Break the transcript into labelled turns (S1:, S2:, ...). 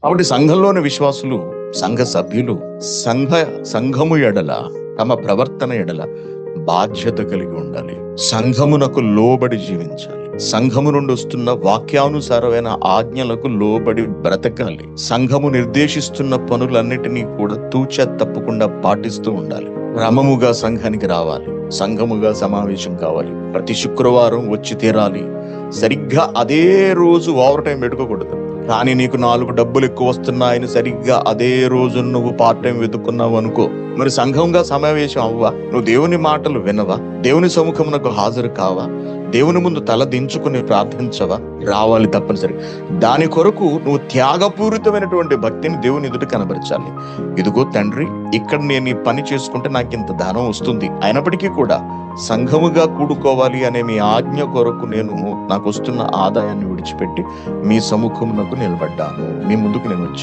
S1: కాబట్టి సంఘంలోని విశ్వాసులు, సంఘ సభ్యులు సంఘ సంఘము ఎడల, తమ ప్రవర్తన ఎడల బాధ్యత కలిగి ఉండాలి. సంఘమునకు లోబడి జీవించాలి. సంఘము నుండి వస్తున్న వాక్యానుసారమైన ఆజ్ఞలకు లోబడి బ్రతకాలి. సంఘము నిర్దేశిస్తున్న పనులన్నిటినీ కూడా తూచా తప్పకుండా పాటిస్తూ ఉండాలి. క్రమముగా సంఘానికి రావాలి. సంఘముగా సమావేశం కావాలి. ప్రతి శుక్రవారం వచ్చి తీరాలి. సరిగ్గా అదే రోజు ఓవర్ టైం పెట్టుకోకూడదు. కానీ నీకు 4 డబ్బులు ఎక్కువ వస్తున్నాయని సరిగ్గా అదే రోజు నువ్వు పార్ట్ టైం వెతుక్కున్నావు అనుకో, మరి సంఘంగా సమావేశం అవ్వా? నువ్వు దేవుని మాటలు వినవా? దేవుని సముఖమునకు హాజరు కావా? దేవుని ముందు తల దించుకుని ప్రార్థించవా? రావాలి తప్పనిసరి. దాని కొరకు నువ్వు త్యాగపూరితమైనటువంటి భక్తిని దేవుని ఎదుట కనబరచాలి. ఇదిగో తండ్రి, ఇక్కడ నేను ఈ పని చేసుకుంటే నాకు ఇంత ధనం వస్తుంది, అయినప్పటికీ కూడా సంఘముగా కూడుకోవాలి అనే మీ ఆజ్ఞ కొరకు నేను నాకు వస్తున్న ఆదాయాన్ని విడిచిపెట్టి మీ సముఖమునకు నిలబడ్డాను. మీ ముందుకు నేను వచ్చాను.